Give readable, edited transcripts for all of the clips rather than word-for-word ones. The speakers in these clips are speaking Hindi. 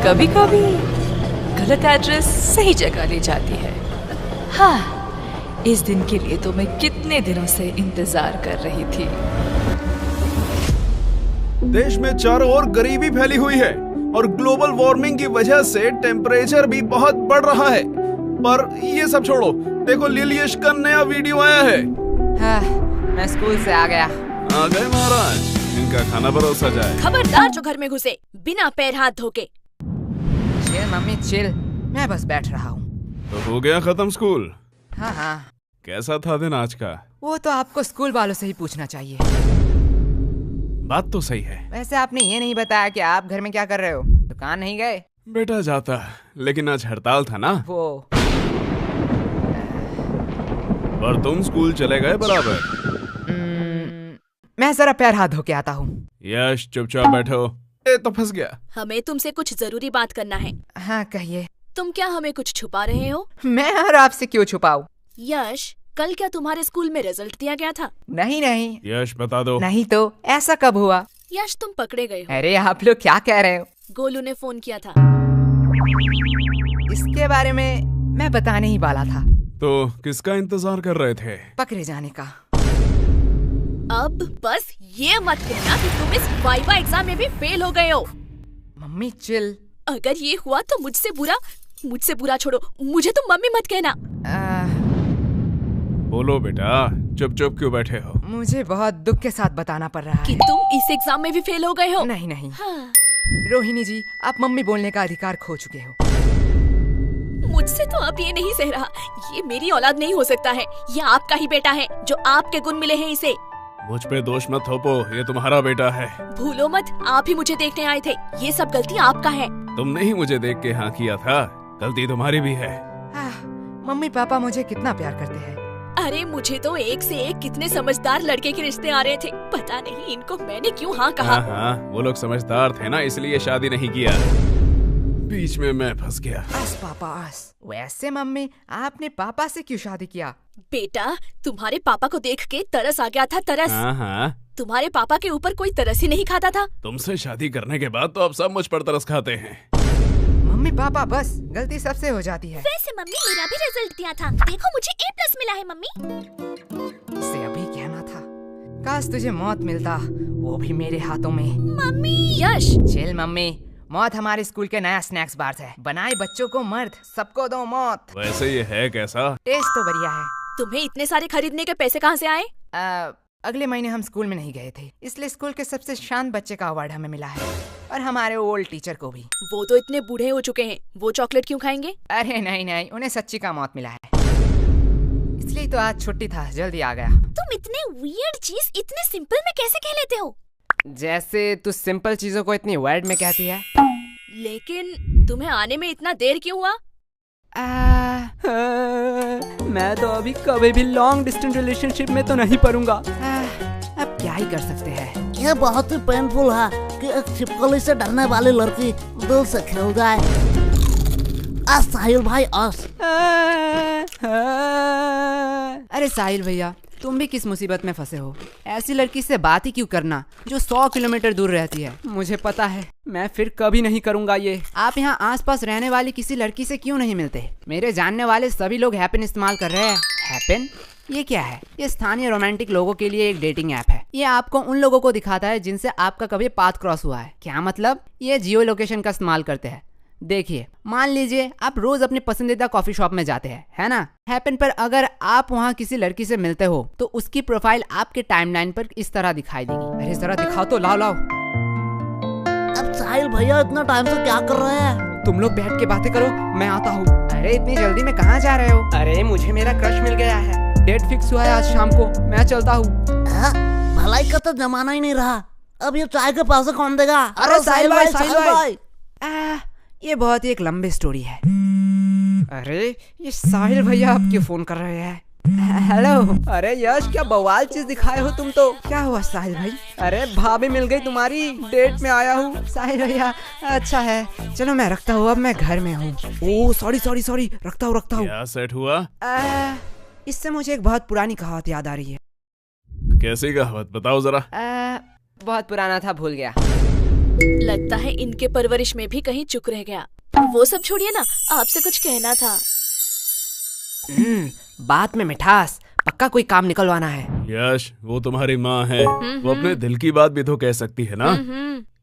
कभी कभी गलत एड्रेस सही जगह ले जाती है। हाँ, इस दिन के लिए तो मैं कितने दिनों से इंतजार कर रही थी। देश में चारों ओर गरीबी फैली हुई है और ग्लोबल वार्मिंग की वजह से टेम्परेचर भी बहुत बढ़ रहा है। पर ये सब छोड़ो, देखो लिलियश का नया वीडियो आया है। हाँ, मैं स्कूल से आ गया। आ गए महाराज, इनका खाना परोसा जाए। खबरदार जो घर में घुसे बिना पैर हाथ धोके। चिल मम्मी चिल, मैं बस बैठ रहा हूँ। तो हो गया खत्म स्कूल? हाँ हाँ। कैसा था दिन आज का? वो तो आपको स्कूल वालों से ही पूछना चाहिए। बात तो सही है। वैसे आपने ये नहीं बताया कि आप घर में क्या कर रहे हो? दुकान नहीं गए? बेटा जाता, लेकिन आज हड़ताल था ना। वो पर तुम स्कूल चले गए बराबर। मैं जरा पैर हाथ धो के आता हूँ। यश चुपचाप बैठो। ए तो फंस गया। हमें तुमसे कुछ जरूरी बात करना है। हाँ कहिए। तुम क्या हमें कुछ छुपा रहे हो? मैं और आपसे क्यों छुपाऊं? यश, कल क्या तुम्हारे स्कूल में रिजल्ट दिया गया था? नहीं नहीं। यश बता दो। नहीं तो ऐसा कब हुआ? यश, तुम पकड़े गए हो। अरे आप लोग क्या कह रहे हो? गोलू ने फोन किया था। इसके बारे में मैं बताने ही वाला था। तो किसका इंतजार कर रहे थे? पकड़े जाने का। अब बस ये मत कहना कि तुम इस वाइवा एग्जाम में भी फेल हो गए हो। Mummy chill. अगर ये हुआ तो मुझसे बुरा छोड़ो, मुझे तुम मम्मी मत कहना। बोलो बेटा, चुप चुप क्यों बैठे हो? मुझे बहुत दुख के साथ बताना पड़ रहा कि है। तुम इस एग्जाम में भी फेल हो गए हो। नहीं नहीं। हाँ। रोहिणी जी, आप मम्मी बोलने का अधिकार खो चुके हो। मुझसे तो अब ये नहीं सह रहा। ये मेरी औलाद नहीं हो सकता है। ये आपका ही बेटा है, जो आपके गुण मिले हैं इसे। मुझ पे दोष मत थोपो, ये तुम्हारा बेटा है। भूलो मत, आप ही मुझे देखने आए थे। ये सब गलती आपका है। तुमने ही मुझे देख के हाँ किया था, गलती तुम्हारी भी है। मम्मी पापा मुझे कितना प्यार करते हैं। अरे मुझे तो एक से एक कितने समझदार लड़के के रिश्ते आ रहे थे। पता नहीं इनको मैंने क्यों हाँ कहा। हाँ, वो लोग समझदार थे ना, इसलिए शादी नहीं किया। बीच में मैं फंस गया। आस पापा आस। वैसे मम्मी, आपने पापा से क्यों शादी किया? बेटा, तुम्हारे पापा को देख के तरस आ गया था, तरस। हाँ। तुम्हारे पापा के ऊपर कोई तरस ही नहीं खाता था। तुमसे शादी करने के बाद तो अब सब मुझ पर तरस खाते हैं। मम्मी पापा बस, गलती सबसे हो जाती है। वैसे मम्मी, मेरा भी रिजल्ट दिया था। देखो मुझे A+ मिला है मम्मी। इसे अभी कहना था। काश तुझे मौत मिलता, वो भी मेरे हाथों में। मम्मी। यश चिल मम्मी, मौत हमारे स्कूल के नया स्नैक्स बार है। बनाए बच्चों को मर्द, सबको दो मौत। वैसे ये है कैसा? टेस्ट तो बढ़िया है। तुम्हें इतने सारे खरीदने के पैसे कहाँ से आए? अगले महीने हम स्कूल में नहीं गए थे, इसलिए स्कूल के सबसे शांत बच्चे का अवार्ड हमें मिला है, और हमारे ओल्ड टीचर को भी। वो तो इतने बूढ़े हो चुके हैं, वो चॉकलेट क्यों खाएंगे? अरे नहीं नहीं, उन्हें सच्ची का मौत मिला है, इसलिए तो आज छुट्टी था, जल्दी आ गया। तुम इतने वियर्ड चीज इतने सिंपल में कैसे कह लेते हो? जैसे तू सिंपल चीजों को इतनी वर्ड में कहती है। लेकिन तुम्हें आने में इतना देर क्यों हुआ? मैं तो अभी कभी भी लॉन्ग डिस्टेंस रिलेशनशिप में तो नहीं पड़ूंगा। अब क्या ही कर सकते हैं। यह बहुत ही पेनफुल है कि एक छिपकली से डरने वाली लड़की दिल से खेल जाए। आज साहिल भाई आज। अरे साहिल भैया, तुम भी किस मुसीबत में फंसे हो? ऐसी लड़की से बात ही क्यों करना जो 100 किलोमीटर दूर रहती है। मुझे पता है, मैं फिर कभी नहीं करूंगा ये। आप यहाँ आसपास रहने वाली किसी लड़की से क्यों नहीं मिलते? मेरे जानने वाले सभी लोग हैपन इस्तेमाल कर रहे हैं। हैपन? ये क्या है? ये स्थानीय रोमांटिक लोगों के लिए एक डेटिंग ऐप है। ये आपको उन लोगों को दिखाता है जिनसे आपका कभी पाथ क्रॉस हुआ है। क्या मतलब? ये जियो लोकेशन का इस्तेमाल करते हैं। देखिए, मान लीजिए आप रोज अपने पसंदीदा कॉफी शॉप में जाते हैं, है ना? हैपन पर अगर आप वहाँ किसी लड़की से मिलते हो तो उसकी प्रोफाइल आपके टाइमलाइन पर इस तरह दिखाई देगी। अरे जरा दिखाओ तो, लाओ लाओ। अब साहिल भैया इतना टाइम से क्या कर रहे हैं? तुम लोग बैठ के बातें करो, मैं आता हूँ। अरे इतनी जल्दी में कहाँ जा रहे हो? अरे मुझे मेरा क्रश मिल गया है, डेट फिक्स हुआ है आज शाम को, मैं चलता हूँ। भलाई का तो जमाना ही नहीं रहा, अब ये चाय के पैसे कौन देगा? अरे साहिल भाई, साहिल भाई। ये बहुत ही एक लंबी स्टोरी है। अरे ये साहिल भैया आप क्यों फोन कर रहे हैं? हेलो। अरे यश, क्या बवाल चीज दिखाए हो तुम तो। क्या हुआ साहिल भाई? अरे भाभी मिल गई तुम्हारी, डेट में आया हूँ। साहिल भैया अच्छा है, चलो मैं रखता हूँ, अब मैं घर में हूँ। ओह सॉरी, रखता हूँ। क्या सेट हुआ? इससे मुझे एक बहुत पुरानी कहावत याद आ रही है। कैसी कहावत, बताओ जरा। बहुत पुराना था, भूल गया। लगता है इनके परवरिश में भी कहीं चूक रह गया। वो सब छोड़िए ना, आपसे कुछ कहना था। बात में मिठास, पक्का कोई काम निकलवाना है। यश, वो तुम्हारी माँ है, वो अपने दिल की बात भी तो कह सकती है ना।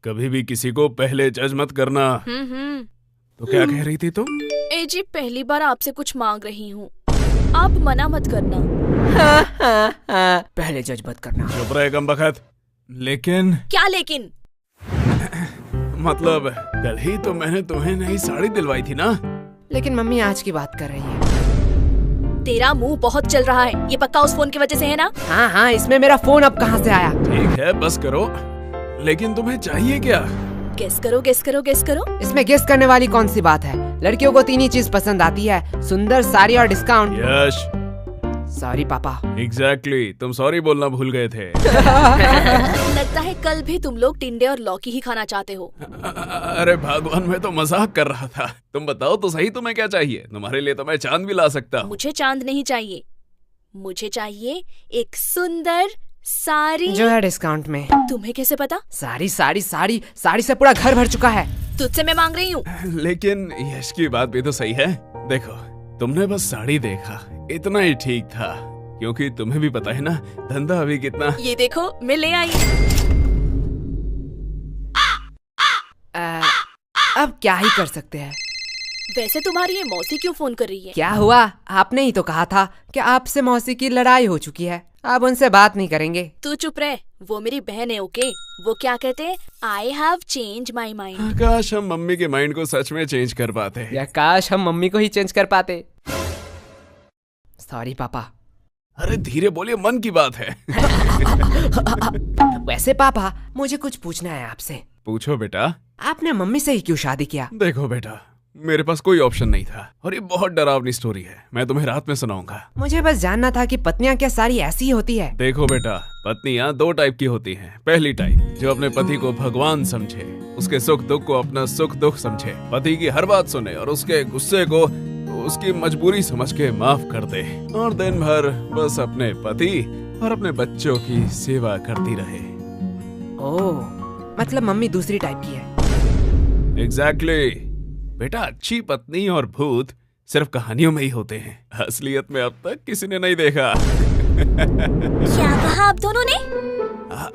कभी भी किसी को पहले जज मत करना। तो क्या कह रही थी तुम? ए जी, पहली बार आपसे कुछ मांग रही हूँ, आप मना मत करना। पहले जज मत करना। चुप रहे कमबख्त। लेकिन क्या लेकिन? मतलब कल ही तो मैंने तुम्हें नई साड़ी दिलवाई थी ना। लेकिन मम्मी आज की बात कर रही है। तेरा मुंह बहुत चल रहा है, ये पक्का उस फोन की वजह से है ना? हाँ, इसमें मेरा फोन अब कहाँ से आया? ठीक है, बस करो। लेकिन तुम्हें चाहिए क्या? गेस करो, गेस करो, गेस करो। इसमें गेस करने वाली कौन सी बात है? लड़कियों को 3 ही चीज पसंद आती है, सुंदर, साड़ी और डिस्काउंट। यश, सॉरी पापा। एग्जैक्टली, तुम सॉरी बोलना भूल गए थे। लगता है कल भी तुम लोग टिंडे और लौकी ही खाना चाहते हो। अरे भगवान, मैं तो मजाक कर रहा था। तुम बताओ तो सही, तुम्हें क्या चाहिए? तुम्हारे लिए तो मैं चांद भी ला सकता हूँ। मुझे चांद नहीं चाहिए, मुझे चाहिए एक सुंदर साड़ी जो है डिस्काउंट में। तुम्हें कैसे पता? साड़ी साड़ी साड़ी साड़ी से पूरा घर भर चुका है। तुझसे मैं मांग रही हूँ। लेकिन यश की बात भी तो सही है। देखो, तुमने बस साड़ी देखा, इतना ही ठीक था, क्योंकि तुम्हें भी पता है ना धंधा अभी कितना। ये देखो, मैं ले आई। अब क्या ही कर सकते हैं। वैसे तुम्हारी ये मौसी क्यों फोन कर रही है? क्या हुआ? आपने ही तो कहा था कि आपसे मौसी की लड़ाई हो चुकी है, अब उनसे बात नहीं करेंगे। तू चुप रह, वो मेरी बहन है। ओके, वो क्या कहते हैं, I have change my mind. काश हम मम्मी के माइंड को सच में चेंज कर पाते। या काश हम मम्मी को ही चेंज कर पाते। सॉरी पापा। अरे धीरे बोलिए, मन की बात है। वैसे पापा, मुझे कुछ पूछना है आपसे। पूछो बेटा। आपने मम्मी से ही क्यों शादी किया? देखो बेटा, मेरे पास कोई ऑप्शन नहीं था, और ये बहुत डरावनी स्टोरी है, मैं तुम्हें रात में सुनाऊंगा। मुझे बस जानना था कि पत्नियां क्या सारी ऐसी ही होती है? देखो बेटा, पत्नियां 2 टाइप की होती हैं। पहली टाइप जो अपने पति को भगवान समझे, उसके सुख दुख को अपना सुख दुख समझे, पति की हर बात सुने और उसके गुस्से को उसकी मजबूरी समझ के माफ कर दे, और दिन भर बस अपने पति और अपने बच्चों की सेवा करती रहे। ओह, मतलब मम्मी दूसरी टाइप की है। एग्जैक्टली बेटा, अच्छी पत्नी और भूत सिर्फ कहानियों में ही होते हैं, असलियत में अब तक किसी ने नहीं देखा। क्या कहा आप दोनों ने?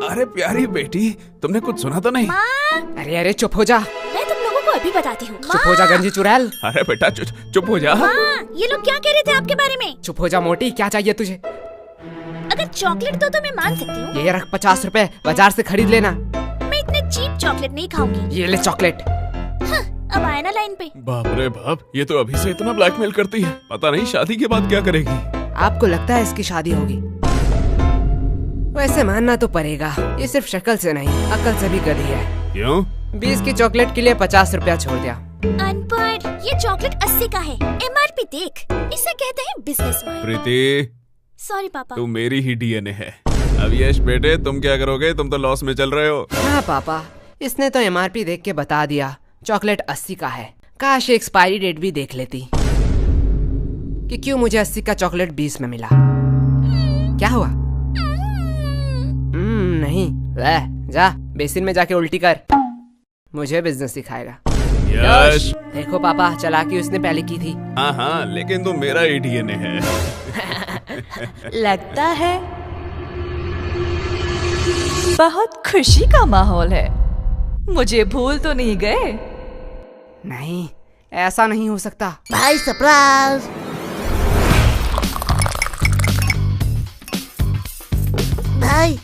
अरे प्यारी बेटी, तुमने कुछ सुना तो नहीं? अरे अरे चुप हो जा। मैं तुम लोगों को अभी बताती हूँ। चुप हो जा गंजी चुड़ैल। अरे बेटा चुप हो जा। ये लोग क्या कह रहे थे आपके बारे में? चुप हो जा मोटी, क्या चाहिए तुझे? अगर चॉकलेट दो तो मैं मान सकती हूँ। ये रख 50 रुपए, बाजार से खरीद लेना। मैं इतने चीप चॉकलेट नहीं खाऊंगी। ये ले चॉकलेट। अब आया ना लाइन पे। बाप रे बाप, ये तो अभी से इतना ब्लैकमेल करती है, पता नहीं शादी के बाद क्या करेगी। आपको लगता है इसकी शादी होगी? वैसे मानना तो पड़ेगा, ये सिर्फ शक्ल से नहीं अकल से भी गधी है। क्यों? 20 की चॉकलेट के लिए 50 रुपया छोड़ दिया। अनपढ़, ये चॉकलेट 80 का है, MRP देख, इसे कहते हैं बिजनेस माइंड। प्रीति, सॉरी पापा। तू मेरी ही DNA है। अब यश बेटे, तुम क्या करोगे? तुम तो लॉस में चल रहे हो। हाँ पापा, इसने तो MRP देख के बता दिया, चॉकलेट 80 का है। काश एक्सपायरी डेट भी देख लेती कि क्यों मुझे 80 का चॉकलेट 20 में मिला। क्या हुआ? नहीं, वह जा बेसिन में जाके उल्टी कर, मुझे बिजनेस सिखाएगा। यश, देखो पापा, चालाकी उसने पहले की थी। हाँ, लेकिन तुम मेरा ही DNA है। लगता है बहुत खुशी का माहौल है। मुझे भूल तो नहीं गए? नहीं, ऐसा नहीं हो सकता। भाई सरप्राइज। भाई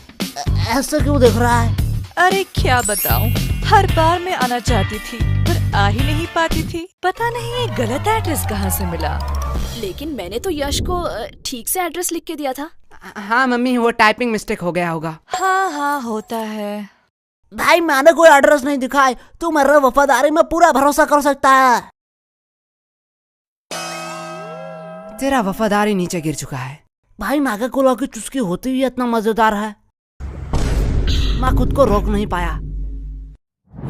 ऐसा क्यों देख रहा है? अरे क्या बताऊं, हर बार मैं आना चाहती थी पर आ ही नहीं पाती थी। पता नहीं ये गलत एड्रेस कहाँ से मिला। लेकिन मैंने तो यश को ठीक से एड्रेस लिख के दिया था। हाँ मम्मी, वो टाइपिंग मिस्टेक हो गया होगा। हाँ होता है। भाई मैंने कोई एड्रेस नहीं दिखाई, तू मेरे वफादारी में पूरा भरोसा कर सकता है। तेरा वफादारी नीचे गिर चुका है। भाई नागा कोला की चुस्की होती हुई इतना मजेदार है, मैं खुद को रोक नहीं पाया।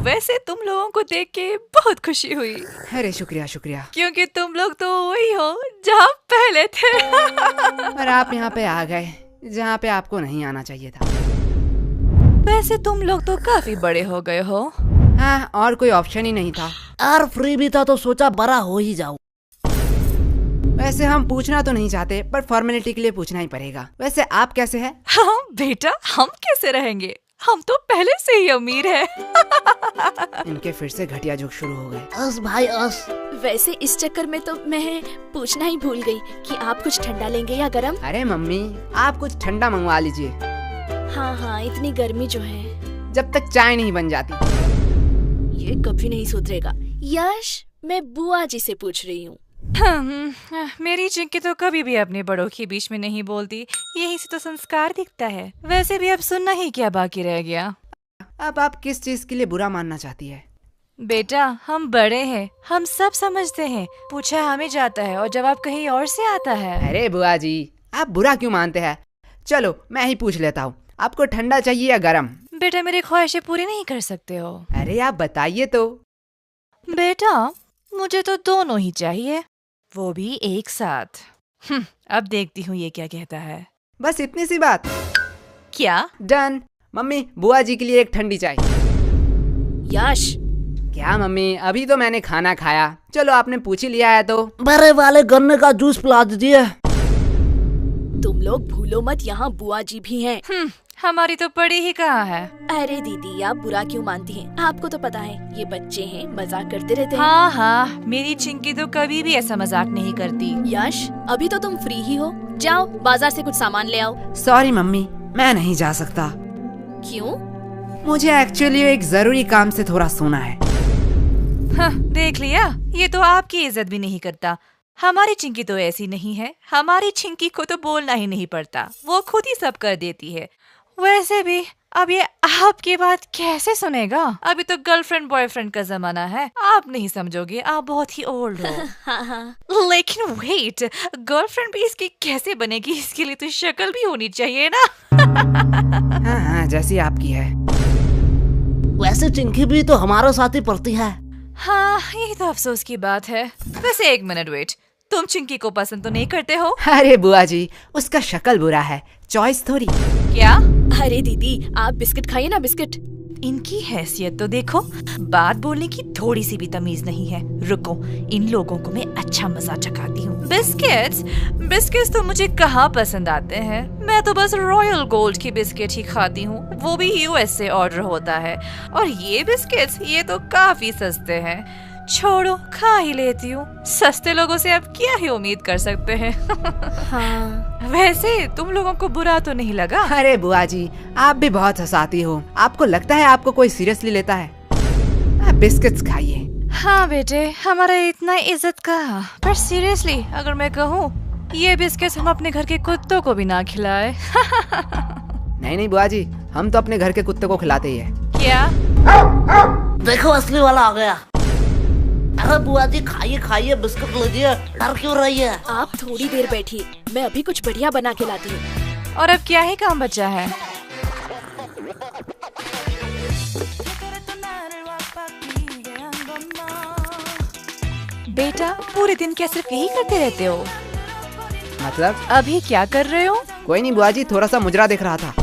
वैसे तुम लोगों को देख के बहुत खुशी हुई। अरे शुक्रिया शुक्रिया। क्योंकि तुम लोग तो वही हो जहाँ पहले थे। पर आप यहाँ पे आ गए जहाँ पे आपको नहीं आना चाहिए था। वैसे तुम लोग तो काफी बड़े हो गए हो। हाँ, और कोई ऑप्शन ही नहीं था। और फ्री भी था तो सोचा बड़ा हो ही जाऊं। वैसे हम पूछना तो नहीं चाहते, पर फॉर्मेलिटी के लिए पूछना ही पड़ेगा। वैसे आप कैसे हैं? हाँ बेटा, हम कैसे रहेंगे, हम तो पहले से ही अमीर हैं। इनके फिर से घटिया जोक शुरू हो गए। अस भाई अस। वैसे इस चक्कर में तो मैं पूछना ही भूल गई कि आप कुछ ठंडा लेंगे या गरम। अरे मम्मी, आप कुछ ठंडा मंगवा लीजिए। हाँ हाँ, इतनी गर्मी जो है, जब तक चाय नहीं बन जाती। ये कभी नहीं सुधरेगा। यश, मैं बुआ जी से पूछ रही हूँ। मेरी चिंकी तो कभी भी अपने बड़ों के बीच में नहीं बोलती, यही से तो संस्कार दिखता है। वैसे भी अब सुनना ही क्या बाकी रह गया। अब आप किस चीज के लिए बुरा मानना चाहती है? बेटा, हम बड़े हैं, हम सब समझते हैं। पूछा हमें जाता है और जवाब कहीं और से आता है। अरे बुआ जी, आप बुरा क्यों मानते हैं? चलो मैं ही पूछ लेता हूँ, आपको ठंडा चाहिए या गरम? बेटा, मेरी ख्वाहिशें पूरी नहीं कर सकते हो। अरे आप बताइए तो। बेटा, मुझे तो दोनों ही चाहिए, वो भी एक साथ। अब देखती हूँ ये क्या कहता है। बस इतनी सी बात? क्या? डन। मम्मी, बुआ जी के लिए एक ठंडी चाय। यश, क्या मम्मी, अभी तो मैंने खाना खाया। चलो आपने पूछ ही लिया है तो। बड़े वाले गन्ने का जूस पिला दीजिए। तुम लोग भूलो मत, यहाँ बुआ जी भी हैं। हमारी तो पड़ी ही कहाँ है। अरे दीदी, आप बुरा क्यों मानती हैं? आपको तो पता है ये बच्चे हैं, मजाक करते रहते हैं। हाँ हाँ, मेरी चिंकी तो कभी भी ऐसा मजाक नहीं करती। यश, अभी तो तुम फ्री ही हो, जाओ बाजार से कुछ सामान ले आओ। सॉरी मम्मी, मैं नहीं जा सकता। क्यों? मुझे एक्चुअली एक जरूरी काम से थोड़ा सोना है। हाँ, देख लिया, ये तो आपकी इज्जत भी नहीं करता। हमारी चिंकी तो ऐसी नहीं है, हमारी चिंकी को तो बोलना ही नहीं पड़ता, वो खुद ही सब कर देती है। वैसे भी अब ये आपकी बात कैसे सुनेगा? अभी तो गर्लफ्रेंड बॉयफ्रेंड का जमाना है, आप नहीं समझोगे, आप बहुत ही ओल्ड हो। हाँ हाँ। लेकिन वेट, गर्लफ्रेंड भी इसकी कैसे बनेगी? इसके लिए तो शक्ल भी होनी चाहिए ना। हाँ हाँ, जैसी आपकी है। वैसे चिंकी भी तो हमारे साथ ही पढ़ती है। हाँ, यही तो अफसोस की बात है। वैसे एक मिनट वेट, तुम चिंकी को पसंद तो नहीं करते हो? अरे बुआ जी, उसका शक्ल बुरा है, चॉइस थोड़ी। क्या? अरे दीदी, आप बिस्किट खाइए ना, बिस्किट। इनकी हैसियत तो देखो, बात बोलने की थोड़ी सी भी तमीज नहीं है। रुको, इन लोगों को मैं अच्छा मजा चखाती हूँ। बिस्किट्स? बिस्किट्स तो मुझे कहाँ पसंद आते हैं, मैं तो बस रॉयल गोल्ड की बिस्किट ही खाती हूँ, वो भी यूएस से ऑर्डर होता है। और ये बिस्किट्स, ये तो काफी सस्ते हैं। छोड़ो, खा ही लेती हूँ, सस्ते लोगों से अब क्या ही उम्मीद कर सकते हैं। हाँ। वैसे तुम लोगों को बुरा तो नहीं लगा? अरे बुआ जी, आप भी बहुत हंसाती हो। आपको लगता है आपको कोई सीरियसली लेता है? आप बिस्किट्स खाइए। हाँ बेटे, हमारा इतना इज्जत का, पर सीरियसली अगर मैं कहूँ, ये बिस्किट्स हम अपने घर के कुत्तों को भी ना खिलाए। नहीं नहीं बुआ जी, हम तो अपने घर के कुत्ते को खिलाते ही है। क्या? देखो असली वाला आ गया। अरे बुआ जी, खाइए खाइए, बिस्कुट लीजिए, डर क्यों रही है? आप थोड़ी देर बैठिए, मैं अभी कुछ बढ़िया बना के लाती हूँ। और अब क्या ही काम बचा है? बेटा, पूरे दिन क्या सिर्फ यही करते रहते हो? मतलब? अभी क्या कर रहे हो? कोई नहीं बुआ जी, थोड़ा सा मुजरा देख रहा था।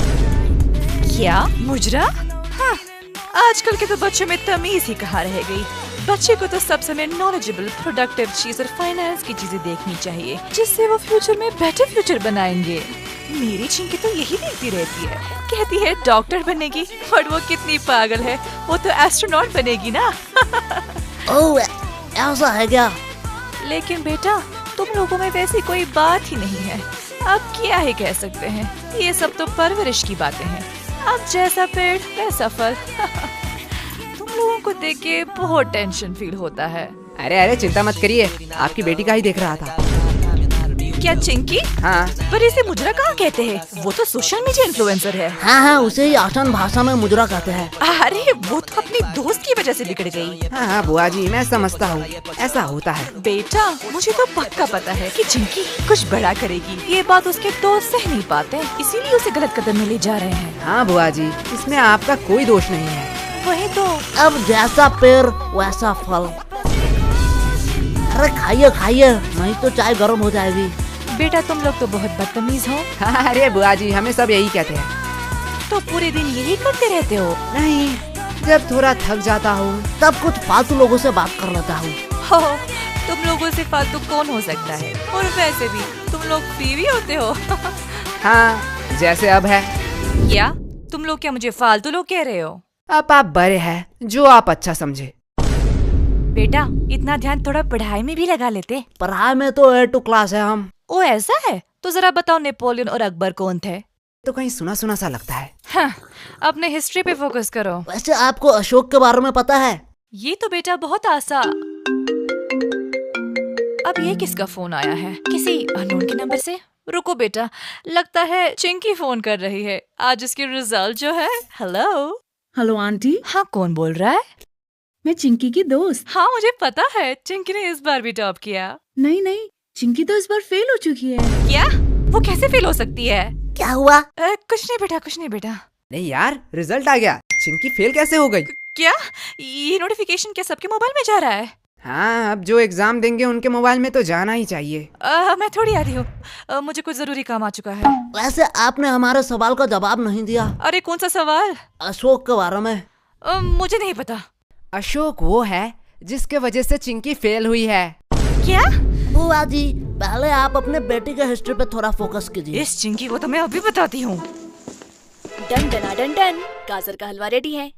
क्या मुजरा? हाँ, आजकल के तो बच्चों में तमीज ही कहाँ रह गई। बच्चे को तो सब समय नॉलेजेबल, प्रोडक्टिव चीज और फाइनेंस की चीजें देखनी चाहिए, जिससे वो फ्यूचर में बेटर फ्यूचर बनाएंगे। मेरी चिंकी तो यही देखती रहती है, कहती है डॉक्टर बनेगी, और वो कितनी पागल है, वो तो एस्ट्रोनॉट बनेगी ना। ओह, ऐसा है क्या? लेकिन बेटा, तुम लोगों में वैसी कोई बात ही नहीं है, अब क्या ही कह सकते हैं, ये सब तो परवरिश की बातें हैं। अब जैसा पेड़ वैसा फल। तुम लोगों को देख के बहुत टेंशन फील होता है। अरे अरे चिंता मत करिए, आपकी बेटी का ही देख रहा था। क्या चिंकी? हाँ। पर इसे मुजरा कहाँ कहते हैं? वो तो सोशल मीडिया इन्फ्लुएंसर है। हाँ हाँ, उसे ही आसान भाषा में मुजरा कहते हैं। अरे वो तो अपनी दोस्त की वजह से बिगड़ गई। हाँ हाँ बुआ जी, मैं समझता हूँ, ऐसा होता है। बेटा, मुझे तो पक्का पता है कि चिंकी कुछ बड़ा करेगी। ये बात उसके दोस्त सह नहीं पाते, इसीलिए उसे गलत कदम में ले जा रहे हैं। हाँ बुआ जी, इसमें आपका कोई दोष नहीं है। वही तो। अब जैसा पेड़ वैसा फल। अरे खाइए खाइए, नहीं तो चाय गर्म हो जाएगी। बेटा, तुम लोग तो बहुत बदतमीज हो। हाँ, अरे बुआ जी, हमें सब यही कहते हैं। तो पूरे दिन यही करते रहते हो? नहीं, जब थोड़ा थक जाता हूँ तब कुछ फालतू लोगों से बात कर लेता हूँ। हो, तुम लोगों से फालतू कौन हो सकता है? और वैसे भी तुम लोग फ्री भी होते हो। हाँ, जैसे अब है। क्या तुम लोग क्या मुझे फालतू लोग कह रहे हो? अब आप बड़े हैं, जो आप अच्छा समझे। बेटा, इतना ध्यान थोड़ा पढ़ाई में भी लगा लेते। पढ़ाई में तो A2 क्लास है हम। ओ ऐसा है? तो जरा बताओ, नेपोलियन और अकबर कौन थे? तो कहीं सुना सुना सा लगता है। हाँ, अपने हिस्ट्री पे फोकस करो। वैसे आपको अशोक के बारे में पता है? ये तो बेटा बहुत आसान। अब ये किसका फोन आया है? किसी अननोन के नंबर से? रुको बेटा, लगता है चिंकी फोन कर रही है। आज इसके रिजल्ट जो है। हेलो हेलो आंटी, हाँ, कौन बोल रहा है? मैं चिंकी की दोस्त। हाँ, मुझे पता है चिंकी ने इस बार भी टॉप किया। नहीं, चिंकी तो इस बार फेल हो चुकी है। क्या? वो कैसे फेल हो सकती है? क्या हुआ? कुछ नहीं बेटा, कुछ नहीं बेटा। नहीं यार, रिजल्ट आ गया। चिंकी फेल कैसे हो गई? क्या ये नोटिफिकेशन क्या सबके मोबाइल में जा रहा है? हाँ, अब जो एग्जाम देंगे उनके मोबाइल में तो जाना ही चाहिए। मैं थोड़ी आ रही हूँ, मुझे कुछ जरूरी काम आ चुका है। वैसे आपने हमारे सवाल का जवाब नहीं दिया। अरे कौन सा सवाल? अशोक के बारे में। मुझे नहीं पता। अशोक वो है जिसके वजह से चिंकी फेल हुई है। क्या? बुआ जी, पहले आप अपने बेटी के हिस्ट्री पे थोड़ा फोकस कीजिए। इस चिंकी को तो मैं अभी बताती हूँ। डन डना डन डन, गाजर का हलवा रेडी है।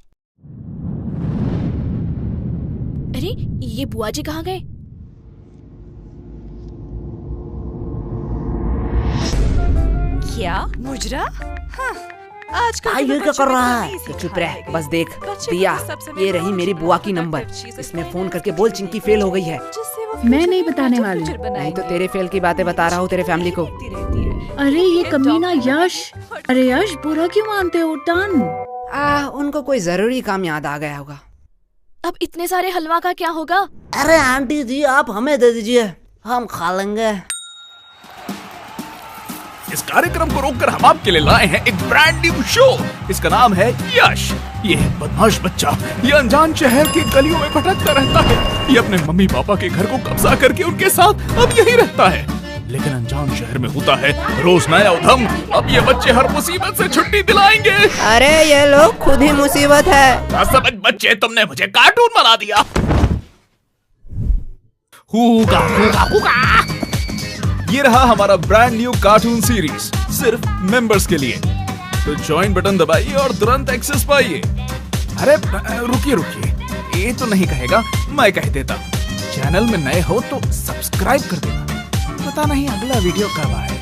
अरे ये बुआ जी कहाँ गए? क्या मुजरा? हाँ, आजकल के ये तो क्या बच्चों कर में रहा तो है? नहीं तो चुप सिखाया रह, है। बस देख। बच्चे को दिया, तो सब समय ये रही मेरी बुआ की नंबर। चीज़ें इसमें सिखानी फोन करके बोल चिंकी फेल हो गई है। जिससे वो मैं future नहीं में बताने अच्छा वाली। future नहीं बनाएंगे। तो तेरे फेल की बातें बता रहा हूँ तेरे फैमिली को। लिखती रहती है। अरे ये कमीना यश। अरे यश, बुरा क्यों मानते हो? टन। उनको कोई जरूरी काम याद आ गया होगा। अब इतने सारे हलवा का क्या होगा? अरे आंटी जी, आप हमें दे दीजिए, हम खा लेंगे। इस कार्यक्रम को रोककर हम आपके लिए लाए हैं एक ब्रांड न्यू शो। इसका नाम है यश। ये बदमाश बच्चा ये अनजान शहर की गलियों में भटकता रहता है। ये अपने मम्मी पापा के घर को कब्जा करके उनके साथ अब यही रहता है। लेकिन अनजान शहर में होता है रोज नया उधम। अब ये बच्चे हर मुसीबत से छुट्टी दिलाएंगे। अरे ये लोग खुद ही मुसीबत है। समझ बच्चे, तुमने मुझे कार्टून बना दिया। हुगा, हुगा, हुगा। ये रहा हमारा ब्रांड न्यू कार्टून सीरीज, सिर्फ मेंबर्स के लिए। तो ज्वाइन बटन दबाइए और तुरंत एक्सेस पाइए। अरे रुकिए, ये तो नहीं कहेगा, मैं कह देता। चैनल में नए हो तो सब्सक्राइब कर देना। पता नहीं अगला वीडियो कब आए।